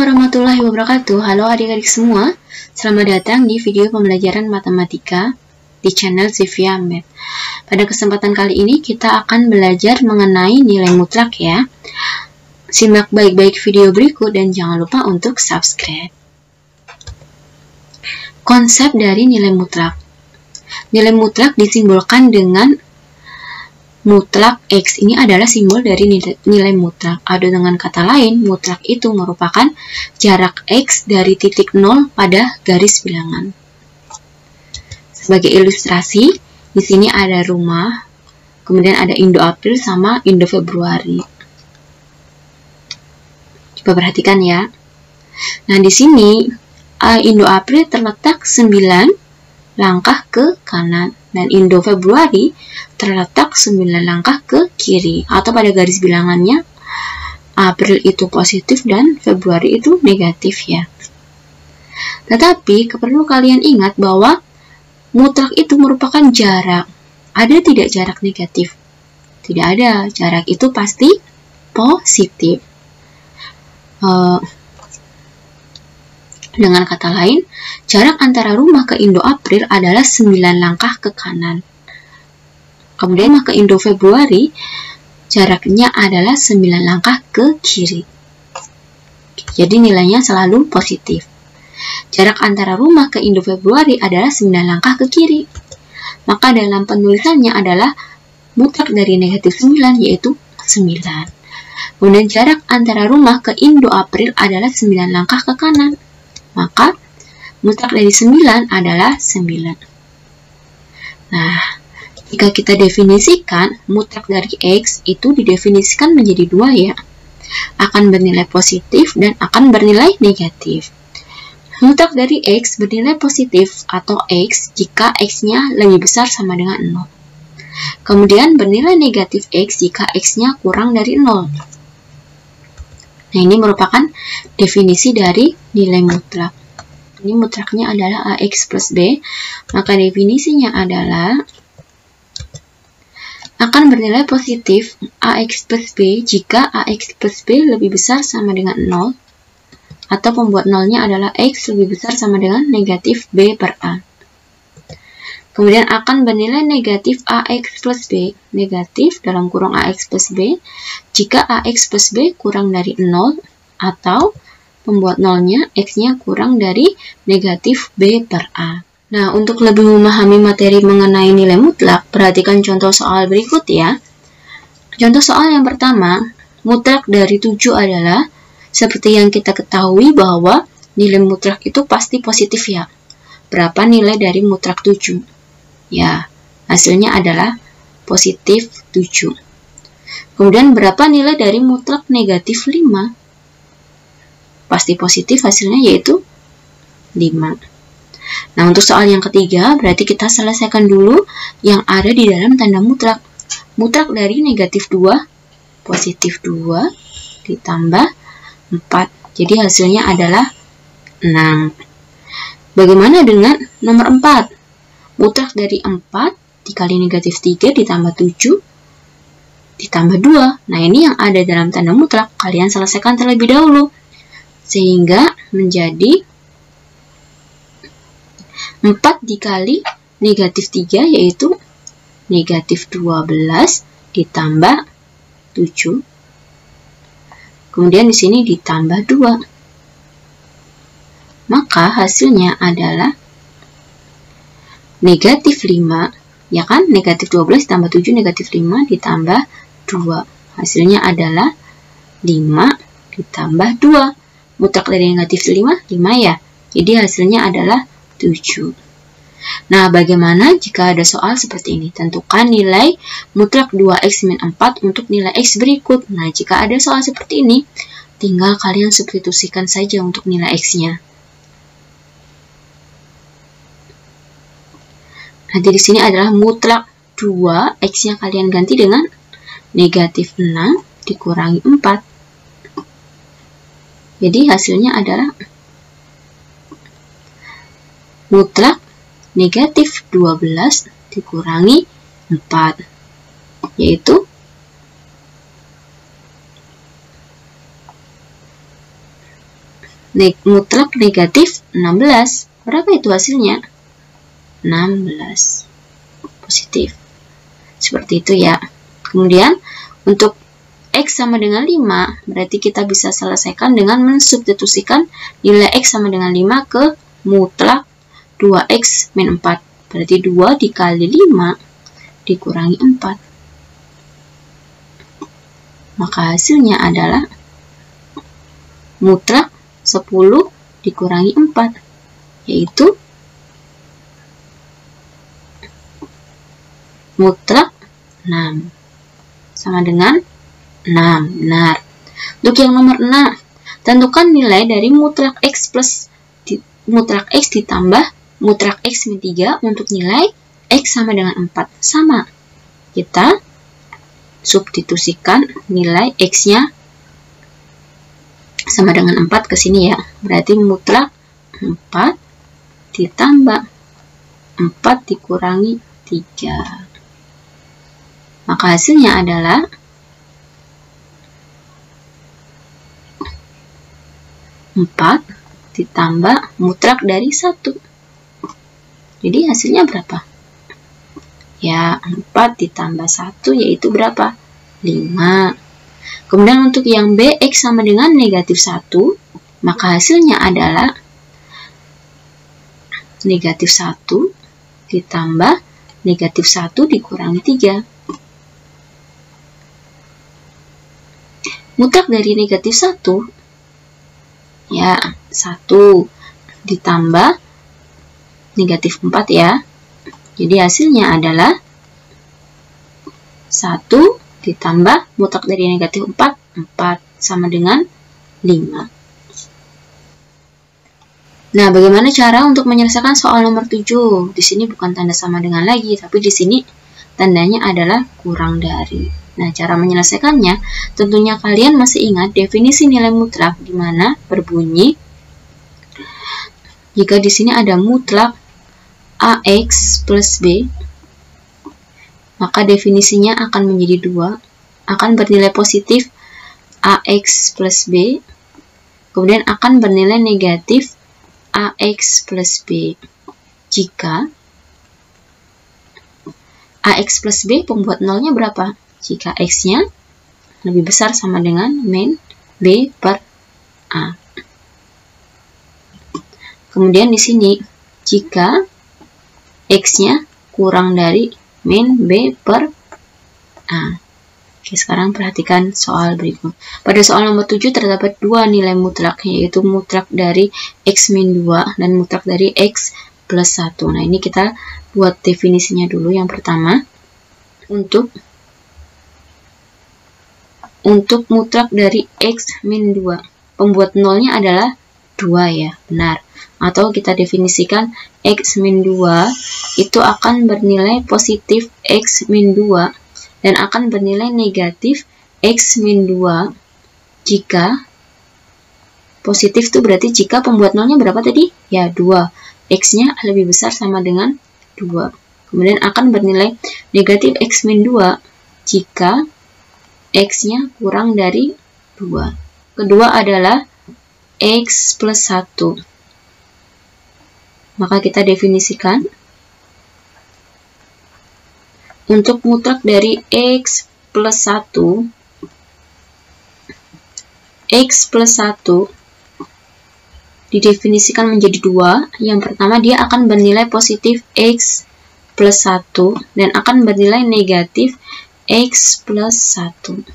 warahmatullahi wabarakatuh. Halo adik-adik semua, selamat datang di video pembelajaran matematika di channel Zivia Med. Pada kesempatan kali ini kita akan belajar mengenai nilai mutlak ya. Simak baik-baik video berikut dan jangan lupa untuk subscribe. Konsep dari nilai mutlak. Nilai mutlak disimbolkan dengan mutlak X. Ini adalah simbol dari nilai mutlak. Atau dengan kata lain, mutlak itu merupakan jarak X dari titik 0 pada garis bilangan. Sebagai ilustrasi, di sini ada rumah, kemudian ada Indo April sama Indo Februari. Coba perhatikan ya. Nah, di sini Indo April terletak 9 langkah ke kanan dan Indo Februari terletak 9 langkah ke kiri, atau pada garis bilangannya April itu positif dan Februari itu negatif ya. Tetapi perlu kalian ingat bahwa mutlak itu merupakan jarak. Ada tidak jarak negatif? Tidak ada, jarak itu pasti positif. Dengan kata lain, jarak antara rumah ke Indo April adalah 9 langkah ke kanan. Kemudian ke Indo Februari, jaraknya adalah 9 langkah ke kiri. Jadi nilainya selalu positif. Jarak antara rumah ke Indo Februari adalah 9 langkah ke kiri. Maka dalam penulisannya adalah mutlak dari negatif 9, yaitu 9. Kemudian jarak antara rumah ke Indo April adalah 9 langkah ke kanan. Maka mutlak dari 9 adalah 9. Nah, jika kita definisikan, mutlak dari X itu didefinisikan menjadi 2 ya. Akan bernilai positif dan akan bernilai negatif. Mutlak dari X bernilai positif atau X jika X-nya lebih besar sama dengan 0. Kemudian bernilai negatif X jika X-nya kurang dari 0. Nah, ini merupakan definisi dari nilai mutlak. Ini mutlaknya adalah AX plus B, maka definisinya adalah akan bernilai positif AX plus B jika AX plus B lebih besar sama dengan 0, atau pembuat nolnya adalah X lebih besar sama dengan negatif B per A. Kemudian akan bernilai negatif AX plus B, negatif dalam kurung AX plus B, jika AX plus B kurang dari 0, atau pembuat nolnya X-nya kurang dari negatif B per A. Nah, untuk lebih memahami materi mengenai nilai mutlak, perhatikan contoh soal berikut ya. Contoh soal yang pertama, mutlak dari 7 adalah, seperti yang kita ketahui bahwa nilai mutlak itu pasti positif ya. Berapa nilai dari mutlak 7? Ya, hasilnya adalah positif 7. Kemudian berapa nilai dari mutlak negatif 5? Pasti positif hasilnya yaitu 5. Nah, untuk soal yang ketiga, berarti kita selesaikan dulu yang ada di dalam tanda mutlak. Mutlak dari negatif 2, positif 2, ditambah 4. Jadi hasilnya adalah 6. Bagaimana dengan nomor 4? Mutlak dari 4 dikali negatif 3 ditambah 7 ditambah 2. Nah, ini yang ada dalam tanda mutlak. Kalian selesaikan terlebih dahulu. Sehingga menjadi 4 dikali negatif 3 yaitu negatif 12 ditambah 7. Kemudian di sini ditambah 2. Maka hasilnya adalah negatif 5, ya kan? Negatif 12 ditambah 7, negatif 5 ditambah 2. Hasilnya adalah 5 ditambah 2. Mutlak dari negatif 5 ya. Jadi hasilnya adalah 7. Nah, bagaimana jika ada soal seperti ini? Tentukan nilai mutlak 2x min 4 untuk nilai x berikut. Nah, jika ada soal seperti ini, tinggal kalian substitusikan saja untuk nilai x-nya. Nanti di sini adalah mutlak 2, x-nya kalian ganti dengan negatif 6 dikurangi 4. Jadi hasilnya adalah mutlak negatif 12 dikurangi 4, yaitu mutlak negatif 16. Berapa itu hasilnya? 16. Positif. Seperti itu ya. Kemudian untuk X sama dengan 5, berarti kita bisa selesaikan dengan mensubstitusikan nilai X sama dengan 5 ke mutlak 2X min 4. Berarti 2 dikali 5 dikurangi 4. Maka hasilnya adalah mutlak 10 dikurangi 4, yaitu mutlak 6. Sama dengan 6, benar. Untuk yang nomor 6, tentukan nilai dari mutlak X plus mutlak X ditambah mutlak X min 3 untuk nilai X sama dengan 4. Sama. Kita substitusikan nilai X-nya sama dengan 4 ke sini ya. Berarti mutlak 4 ditambah 4 dikurangi 3. Maka hasilnya adalah 4 ditambah mutlak dari 1. Jadi hasilnya berapa? Ya, 4 ditambah 1 yaitu berapa? 5. Kemudian untuk yang B, X sama dengan negatif 1, maka hasilnya adalah negatif 1 ditambah negatif 1 dikurangi 3. Mutlak dari negatif 1, ya, 1 ditambah negatif 4 ya. Jadi hasilnya adalah 1 ditambah mutlak dari negatif 4, 4 sama dengan 5. Nah, bagaimana cara untuk menyelesaikan soal nomor 7? Di sini bukan tanda sama dengan lagi, tapi di sini tandanya adalah kurang dari. Nah, cara menyelesaikannya, tentunya kalian masih ingat definisi nilai mutlak di mana berbunyi jika di sini ada mutlak AX plus B, maka definisinya akan menjadi 2, akan bernilai positif AX plus B, kemudian akan bernilai negatif AX plus B jika AX plus B pembuat nolnya berapa? Jika X-nya lebih besar sama dengan min B per A. Kemudian di sini, jika X-nya kurang dari min B per A. Oke, sekarang perhatikan soal berikut. Pada soal nomor 7 terdapat dua nilai mutlak, yaitu mutlak dari X min 2 dan mutlak dari X plus 1. Nah, ini kita buat definisinya dulu. Yang pertama, untuk mutlak dari X min 2, pembuat nolnya adalah 2 ya, benar. Atau kita definisikan X min 2 itu akan bernilai positif X min 2 dan akan bernilai negatif X min 2 jika positif itu berarti jika pembuat nolnya berapa tadi? Ya, 2. X-nya lebih besar sama dengan 2. Kemudian akan bernilai negatif X min 2 jika X-nya kurang dari 2. Kedua adalah X plus 1. Maka kita definisikan untuk mutlak dari X plus 1, X plus 1 didefinisikan menjadi 2. Yang pertama, dia akan bernilai positif X plus 1 dan akan bernilai negatif X plus 1.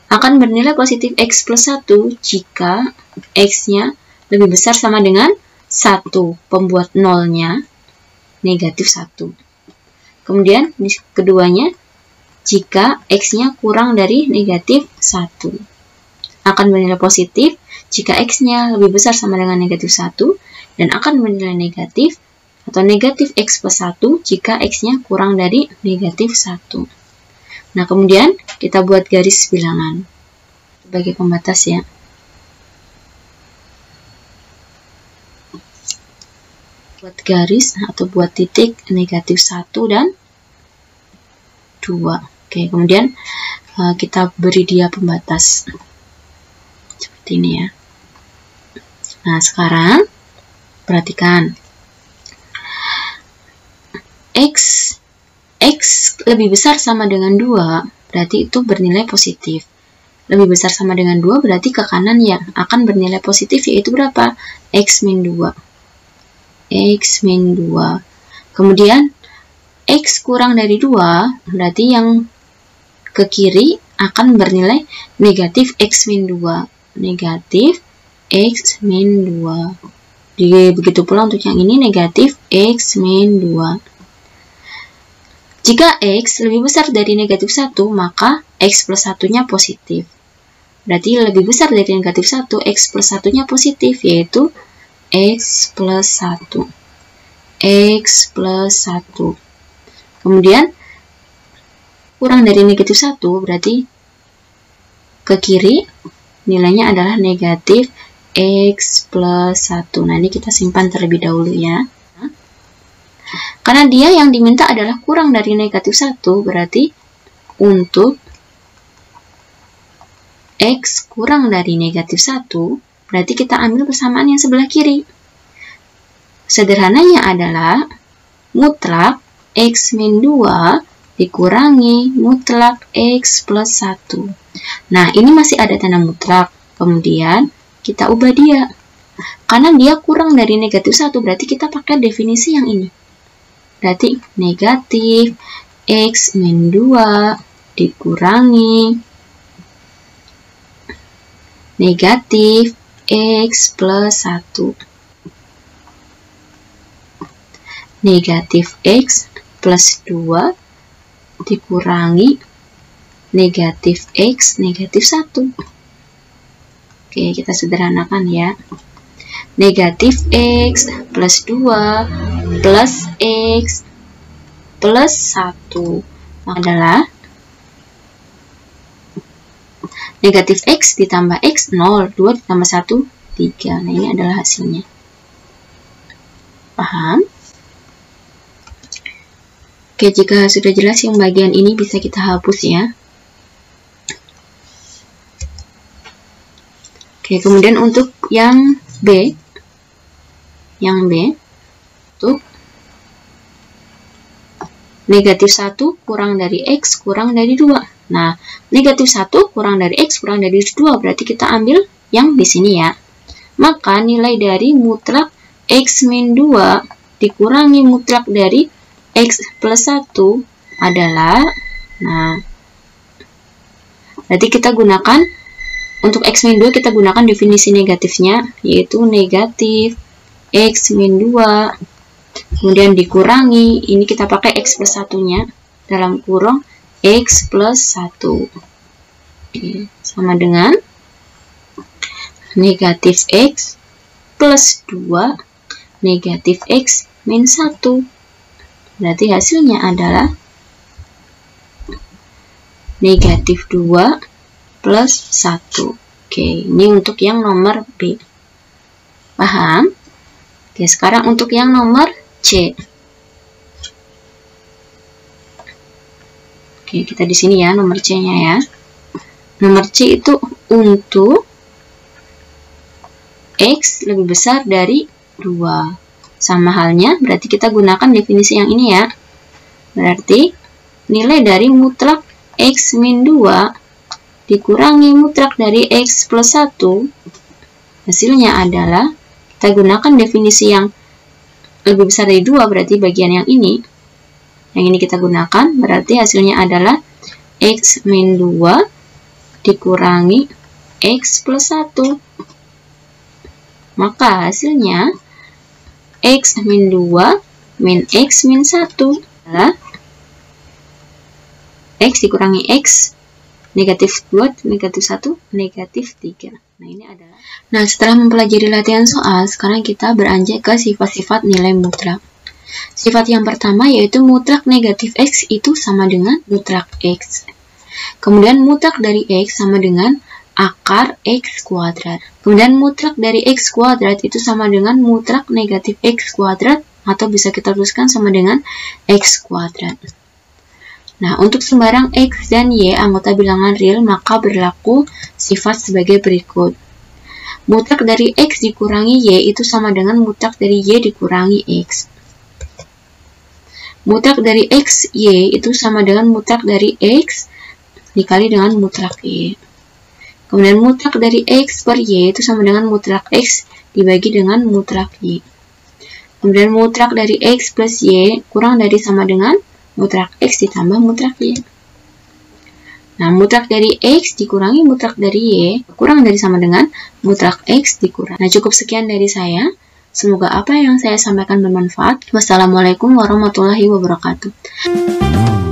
Akan bernilai positif X plus 1 jika X-nya lebih besar sama dengan 1, pembuat nolnya negatif 1. Kemudian keduanya, jika X-nya kurang dari negatif 1. Akan bernilai positif jika X-nya lebih besar sama dengan negatif 1 dan akan bernilai negatif atau negatif X plus 1 jika X-nya kurang dari negatif 1. Nah, kemudian kita buat garis bilangan sebagai pembatas ya. Buat garis atau buat titik negatif 1 dan 2. Oke, kemudian kita beri dia pembatas seperti ini ya. Nah, sekarang perhatikan. X lebih besar sama dengan 2, berarti itu bernilai positif. Lebih besar sama dengan 2 berarti ke kanan yang akan bernilai positif, yaitu berapa? X min 2. X min 2. Kemudian, X kurang dari 2, berarti yang ke kiri akan bernilai negatif X min 2. Negatif X min 2. Begitu pula untuk yang ini negatif X min 2. Jika X lebih besar dari negatif 1, maka X plus 1-nya positif. Berarti lebih besar dari negatif 1, X plus 1-nya positif, yaitu X plus 1. X plus 1. Kemudian, kurang dari negatif 1, berarti ke kiri nilainya adalah negatif X plus 1. Nah, ini kita simpan terlebih dahulu ya. Karena dia yang diminta adalah kurang dari negatif 1, berarti untuk X kurang dari negatif 1, berarti kita ambil persamaan yang sebelah kiri. Sederhananya adalah mutlak X min 2 dikurangi mutlak X plus 1. Nah, ini masih ada tanda mutlak. Kemudian, kita ubah dia. Karena dia kurang dari negatif 1, berarti kita pakai definisi yang ini. Berarti negatif X min 2 dikurangi negatif X plus 1. Negatif X plus 2 dikurangi negatif X negatif 1. Oke, kita sederhanakan ya. Negatif X plus 2 plus X plus 1 adalah negatif X ditambah X 0, 2 ditambah 1, 3. Nah, ini adalah hasilnya. Paham? Oke, jika sudah jelas yang bagian ini bisa kita hapus ya. Oke, kemudian untuk yang B, untuk negatif 1 kurang dari X kurang dari 2. Nah, negatif 1 kurang dari X kurang dari 2, berarti kita ambil yang di sini ya. Maka nilai dari mutlak X min 2 dikurangi mutlak dari X plus 1 adalah, nah, berarti kita gunakan, untuk X min 2 kita gunakan definisi negatifnya, yaitu negatif X min 2, kemudian dikurangi, ini kita pakai X plus 1-nya, dalam kurung X plus 1. Oke, sama dengan negatif X plus 2 negatif X min 1. Berarti hasilnya adalah negatif 2 plus 1. Oke, ini untuk yang nomor B. Paham? Oke, sekarang untuk yang nomor C. Oke, kita di sini ya, nomor C-nya ya. Nomor C itu untuk X lebih besar dari 2. Sama halnya, berarti kita gunakan definisi yang ini ya. Berarti, nilai dari mutlak X min 2 dikurangi mutlak dari X plus 1, hasilnya adalah, kita gunakan definisi yang lebih besar dari 2, berarti bagian yang ini kita gunakan, berarti hasilnya adalah X min 2 dikurangi X plus 1. Maka hasilnya X min 2 min X min 1 adalah X dikurangi X, negatif 2, negatif 1, negatif 3. Nah, ini adalah. Nah, setelah mempelajari latihan soal, sekarang kita beranjak ke sifat-sifat nilai mutlak. Sifat yang pertama yaitu mutlak negatif X itu sama dengan mutlak X. Kemudian mutlak dari X sama dengan akar X kuadrat. Kemudian mutlak dari X kuadrat itu sama dengan mutlak negatif X kuadrat, atau bisa kita tuliskan sama dengan X kuadrat. Nah, untuk sembarang X dan Y anggota bilangan real, maka berlaku sifat sebagai berikut. Mutlak dari X dikurangi Y itu sama dengan mutlak dari Y dikurangi X. Mutlak dari X, Y itu sama dengan mutlak dari X dikali dengan mutlak Y. Kemudian mutlak dari X per Y itu sama dengan mutlak X dibagi dengan mutlak Y. Kemudian mutlak dari X plus Y kurang dari sama dengan mutlak X ditambah mutlak Y. Nah, mutlak dari X dikurangi mutlak dari Y kurang dari sama dengan mutlak X dikurangi. Nah, cukup sekian dari saya. Semoga apa yang saya sampaikan bermanfaat. Wassalamualaikum warahmatullahi wabarakatuh.